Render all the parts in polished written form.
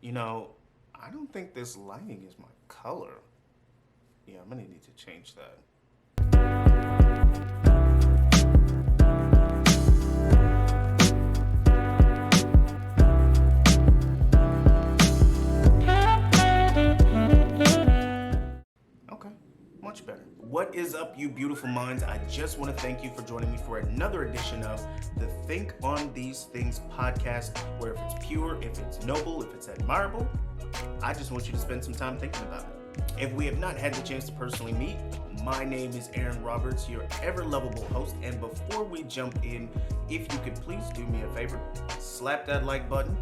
You know, I don't think this lighting is my color. Yeah, I'm gonna need to change that. Okay, much better. What is up, you beautiful minds? I just want to thank you for joining me for another edition of the Think on These Things podcast, where if it's pure, if it's noble, if it's admirable, I just want you to spend some time thinking about it. If we have not had the chance to personally meet, my name is Aaron Roberts, your ever lovable host. And before we jump in, if you could please do me a favor, slap that like button,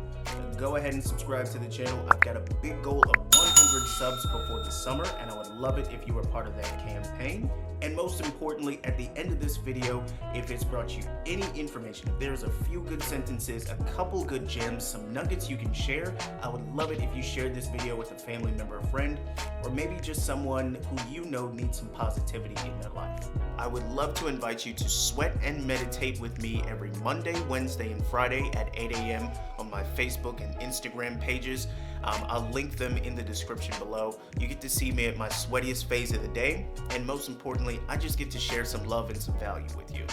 go ahead and subscribe to the channel. I've got a big goal of 100 subs before the summer, and I would love it if you were part of that campaign. And most importantly, at the end of this video, if it's brought you any information, if there's a few good sentences, a couple good gems, some nuggets you can share, I would love it if you shared this video with a family member or friend, or maybe just someone who you know needs some positivity in their life. I would love to invite you to sweat and meditate with me every Monday, Wednesday, and Friday at 8 a.m. on my Facebook and Instagram pages. I'll link them in the description below. You get to see me at my sweatiest phase of the day, and most importantly, I just get to share some love and some value with you.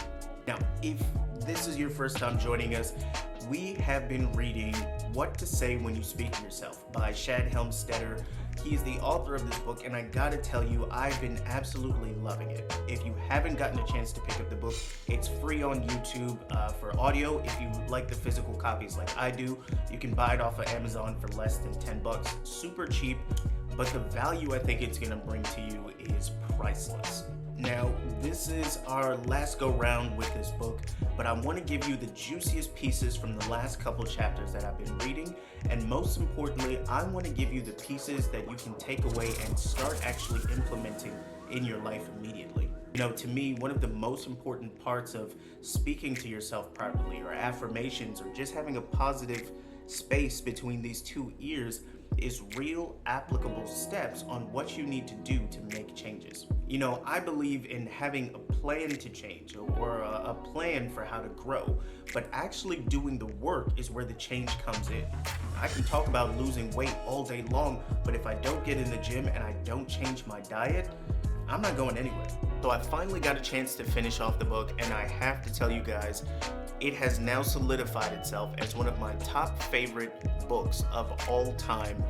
Now, if this is your first time joining us, we have been reading What to Say When You Speak to Yourself by Shad Helmsetter. He is the author of this book, and I gotta tell you, I've been absolutely loving it. If you haven't gotten a chance to pick up the book, it's free on YouTube for audio. If you like the physical copies like I do, you can buy it off of Amazon for less than $10. Super cheap, but the value I think it's gonna bring to you is priceless. Now, this is our last go round with this book, but I want to give you the juiciest pieces from the last couple chapters that I've been reading, and most importantly, I want to give you the pieces that you can take away and start actually implementing in your life immediately. You know, to me, one of the most important parts of speaking to yourself properly, or affirmations, or just having a positive space between these two ears, is real applicable steps on what you need to do to make changes. You know, I believe in having a plan to change, or a plan for how to grow, but actually doing the work is where the change comes in. I can talk about losing weight all day long, but if I don't get in the gym and I don't change my diet, I'm not going anywhere. So I finally got a chance to finish off the book, and I have to tell you guys, it has now solidified itself as one of my top favorite books of all time,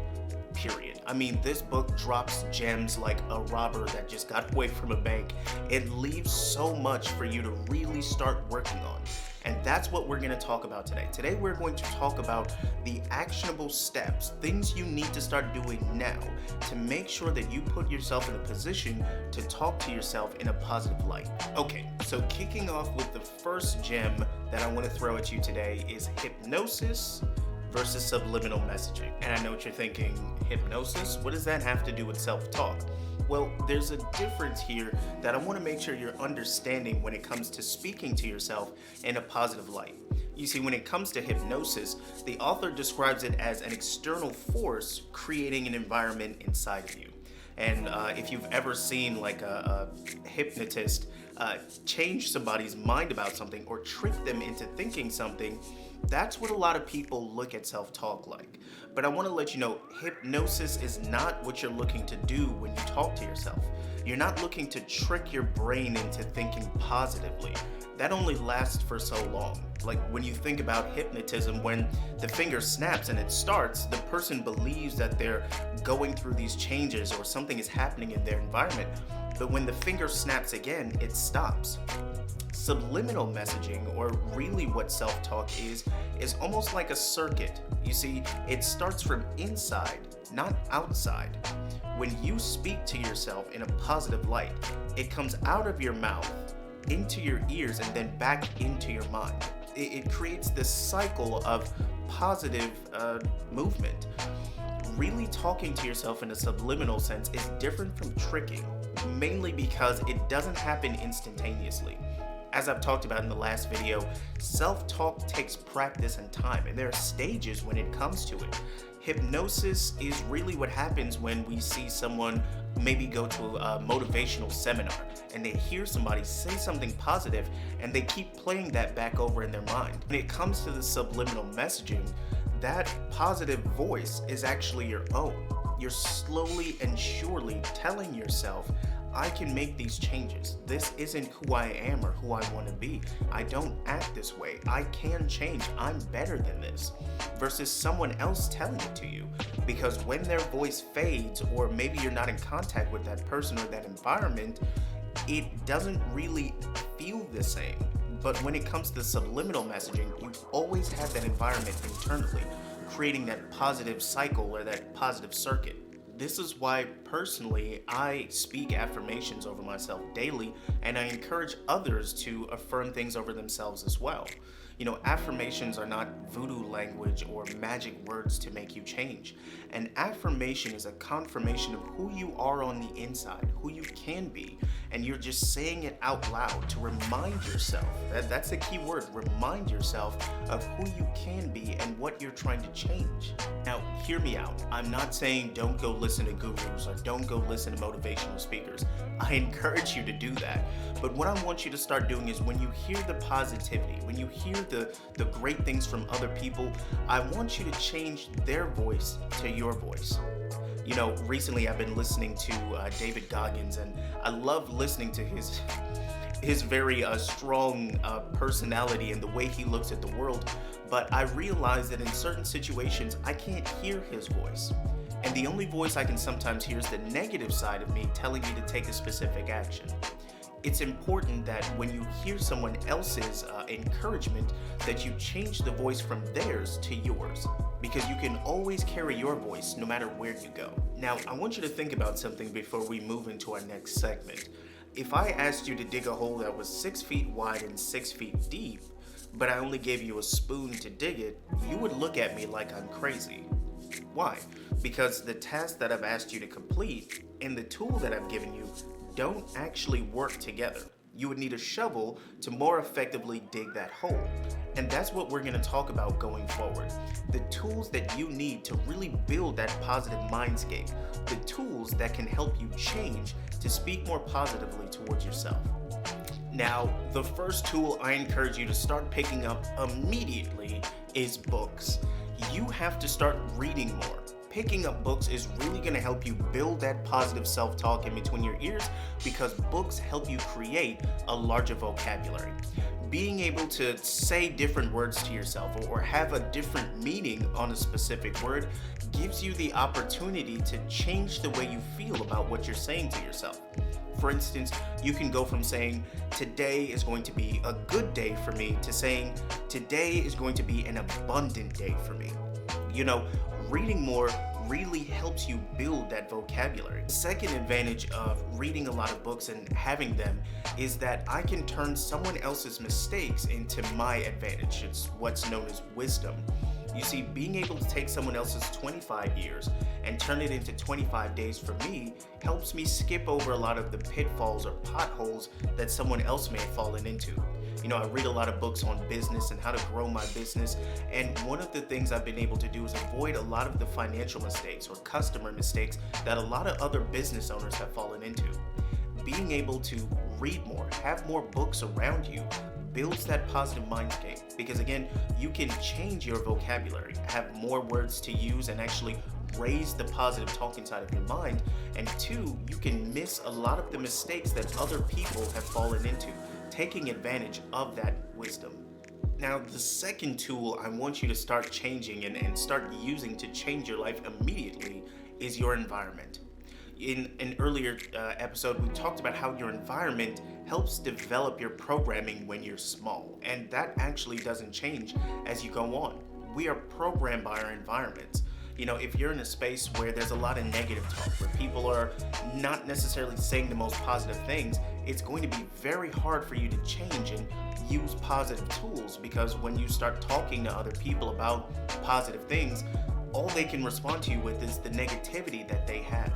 period. I mean, this book drops gems like a robber that just got away from a bank. It leaves so much for you to really start working on. And that's what we're going to talk about today. Today, we're going to talk about the actionable steps, things you need to start doing now to make sure that you put yourself in a position to talk to yourself in a positive light. Okay, so kicking off with the first gem that I want to throw at you today is hypnosis versus subliminal messaging. And I know what you're thinking, hypnosis? What does that have to do with self-talk? Well, there's a difference here that I want to make sure you're understanding when it comes to speaking to yourself in a positive light. You see, when it comes to hypnosis, the author describes it as an external force creating an environment inside of you. And if you've ever seen like a hypnotist change somebody's mind about something or trick them into thinking something, that's what a lot of people look at self-talk like. But I want to let you know, hypnosis is not what you're looking to do when you talk to yourself. You're not looking to trick your brain into thinking positively. That only lasts for so long. Like when you think about hypnotism, when the finger snaps and it starts, the person believes that they're going through these changes or something is happening in their environment. But when the finger snaps again, it stops. Subliminal messaging, or really what self-talk is almost like a circuit. You see, it starts from inside, not outside. When you speak to yourself in a positive light, it comes out of your mouth, into your ears, and then back into your mind. It creates this cycle of positive movement. Really talking to yourself in a subliminal sense is different from tricking, mainly because it doesn't happen instantaneously. As I've talked about in the last video, self-talk takes practice and time, and there are stages when it comes to it. Hypnosis is really what happens when we see someone maybe go to a motivational seminar and they hear somebody say something positive and they keep playing that back over in their mind. When it comes to the subliminal messaging, that positive voice is actually your own. You're slowly and surely telling yourself, I can make these changes. This isn't who I am or who I want to be. I don't act this way. I can change. I'm better than this. Versus someone else telling it to you. Because when their voice fades, or maybe you're not in contact with that person or that environment, it doesn't really feel the same. But when it comes to subliminal messaging, you always have that environment internally, creating that positive cycle or that positive circuit. This is why, personally, I speak affirmations over myself daily, and I encourage others to affirm things over themselves as well. Affirmations are not voodoo language or magic words to make you change. An affirmation is a confirmation of who you are on the inside, who you can be, and you're just saying it out loud to remind yourself. That's the key word, remind yourself of who you can be and what you're trying to change. Now, hear me out. I'm not saying don't go listen to gurus or don't go listen to motivational speakers. I encourage you to do that. But what I want you to start doing is when you hear the positivity, when you hear the great things from other people, I want you to change their voice to your voice. Recently I've been listening to David Goggins, and I love listening to his very strong personality and the way he looks at the world. But I realize that in certain situations, I can't hear his voice. And the only voice I can sometimes hear is the negative side of me telling me to take a specific action. It's important that when you hear someone else's encouragement, that you change the voice from theirs to yours, because you can always carry your voice no matter where you go. Now, I want you to think about something before we move into our next segment. If I asked you to dig a hole that was 6 feet wide and 6 feet deep, but I only gave you a spoon to dig it, you would look at me like I'm crazy. Why? Because the task that I've asked you to complete and the tool that I've given you don't actually work together. You would need a shovel to more effectively dig that hole. And that's what we're going to talk about going forward. The tools that you need to really build that positive mindscape. The tools that can help you change to speak more positively towards yourself. Now, the first tool I encourage you to start picking up immediately is books. You have to start reading more. Picking up books is really going to help you build that positive self-talk in between your ears, because books help you create a larger vocabulary. Being able to say different words to yourself or have a different meaning on a specific word gives you the opportunity to change the way you feel about what you're saying to yourself. For instance, you can go from saying, today is going to be a good day for me, to saying, today is going to be an abundant day for me. Reading more really helps you build that vocabulary. The second advantage of reading a lot of books and having them is that I can turn someone else's mistakes into my advantage. It's what's known as wisdom. You see, being able to take someone else's 25 years and turn it into 25 days for me helps me skip over a lot of the pitfalls or potholes that someone else may have fallen into. I read a lot of books on business and how to grow my business, and one of the things I've been able to do is avoid a lot of the financial mistakes or customer mistakes that a lot of other business owners have fallen into. Being able to read more, have more books around you, builds that positive mindscape, because again, you can change your vocabulary, have more words to use, and actually raise the positive talking side of your mind. And two, you can miss a lot of the mistakes that other people have fallen into, taking advantage of that wisdom. Now, the second tool I want you to start changing and start using to change your life immediately is your environment. In an earlier episode, we talked about how your environment helps develop your programming when you're small, and that actually doesn't change as you go on. We are programmed by our environments. If you're in a space where there's a lot of negative talk, where people are not necessarily saying the most positive things, it's going to be very hard for you to change and use positive tools, because when you start talking to other people about positive things, all they can respond to you with is the negativity that they have.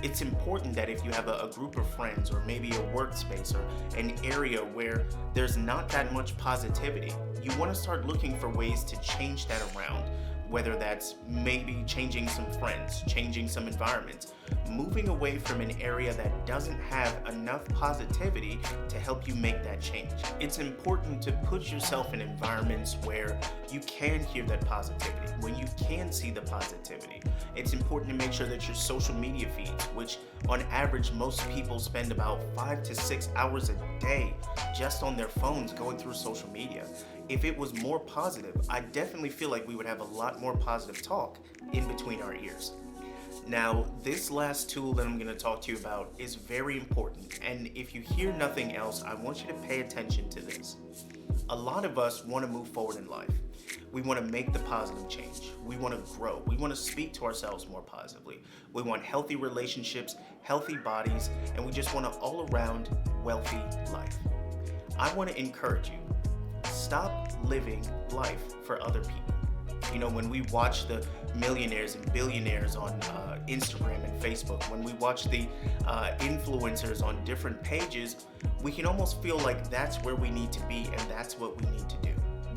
It's important that if you have a group of friends, or maybe a workspace, or an area where there's not that much positivity, you want to start looking for ways to change that around. whether that's maybe changing some friends, changing some environments, moving away from an area that doesn't have enough positivity to help you make that change. It's important to put yourself in environments where you can hear that positivity, when you can see the positivity. It's important to make sure that your social media feeds, which on average most people spend about 5 to 6 hours a day just on their phones going through social media. If it was more positive, I definitely feel like we would have a lot more positive talk in between our ears. Now, this last tool that I'm going to talk to you about is very important, and if you hear nothing else, I want you to pay attention to this. A lot of us want to move forward in life. We want to make the positive change. We want to grow. We want to speak to ourselves more positively. We want healthy relationships, healthy bodies, and we just want an all-around wealthy life. I want to encourage you. Stop living life for other people. You know, when we watch the millionaires and billionaires on Instagram and Facebook, when we watch the influencers on different pages, we can almost feel like that's where we need to be and that's what we need to do.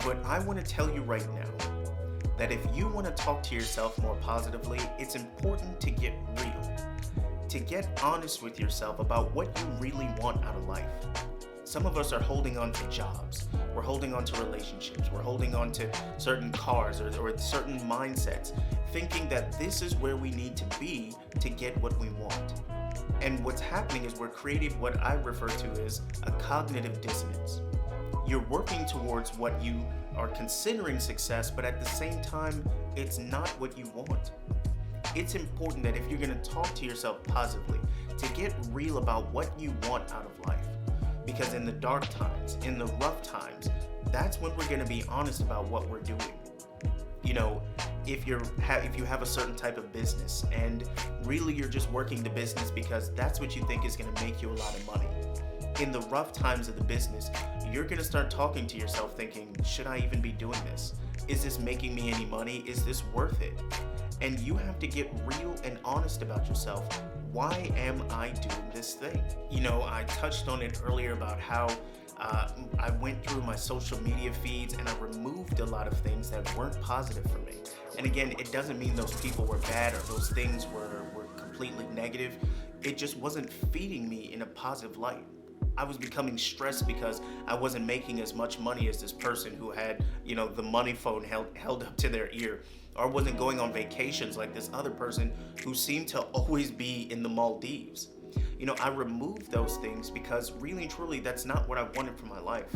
But I want to tell you right now that if you want to talk to yourself more positively, it's important to get real, to get honest with yourself about what you really want out of life. Some of us are holding on to jobs, we're holding on to relationships, we're holding on to certain cars or certain mindsets, thinking that this is where we need to be to get what we want. And what's happening is we're creating what I refer to as a cognitive dissonance. You're working towards what you are considering success, but at the same time, it's not what you want. It's important that if you're going to talk to yourself positively, to get real about what you want out of life. Because in the dark times, in the rough times, that's when we're going to be honest about what we're doing. You know, if you have a certain type of business and really you're just working the business because that's what you think is going to make you a lot of money. In the rough times of the business, you're going to start talking to yourself thinking, should I even be doing this? Is this making me any money? Is this worth it? And you have to get real and honest about yourself. Why am I doing this thing? You know, I touched on it earlier about how I went through my social media feeds and I removed a lot of things that weren't positive for me. And again, it doesn't mean those people were bad or those things were completely negative. It just wasn't feeding me in a positive light. I was becoming stressed because I wasn't making as much money as this person who had, you know, the money phone held up to their ear, or wasn't going on vacations like this other person who seemed to always be in the Maldives. You know, I removed those things because really and truly that's not what I wanted for my life.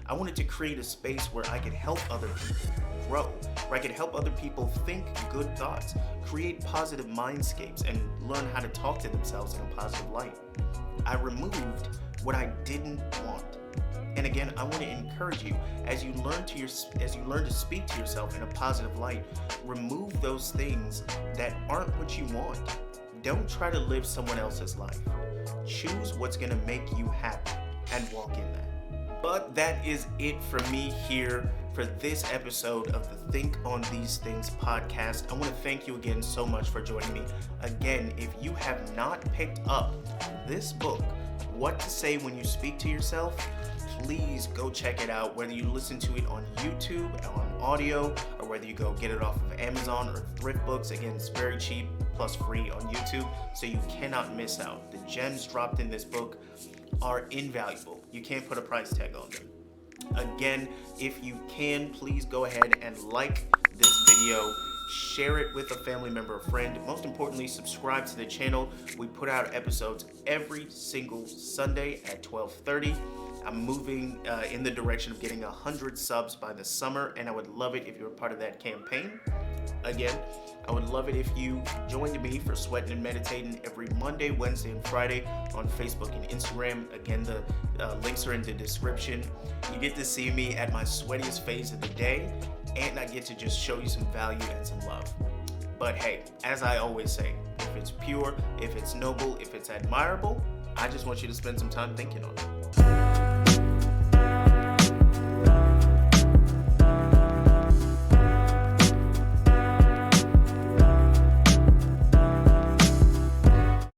I wanted to create a space where I could help other people grow, where I could help other people think good thoughts, create positive mindscapes, and learn how to talk to themselves in a positive light. I removed what I didn't want. And again, I want to encourage you, as you learn to speak to yourself in a positive light, remove those things that aren't what you want. Don't try to live someone else's life. Choose what's going to make you happy and walk in that. But that is it for me here for this episode of the Think on These Things podcast. I want to thank you again so much for joining me. Again, if you have not picked up this book, What to Say When You Speak to Yourself, please go check it out, whether you listen to it on YouTube, on audio, or whether you go get it off of Amazon or Thrift Books. Again, it's very cheap plus free on YouTube, so you cannot miss out. The gems dropped in this book are invaluable. You can't put a price tag on them. Again, if you can, please go ahead and like this video, share it with a family member or friend. Most importantly, subscribe to the channel. We put out episodes every single Sunday at 12:30. I'm moving in the direction of getting 100 subs by the summer, and I would love it if you were part of that campaign. Again, I would love it if you joined me for Sweating and Meditating every Monday, Wednesday, and Friday on Facebook and Instagram. Again, the links are in the description. You get to see me at my sweatiest phase of the day, and I get to just show you some value and some love. But hey, as I always say, if it's pure, if it's noble, if it's admirable, I just want you to spend some time thinking on it.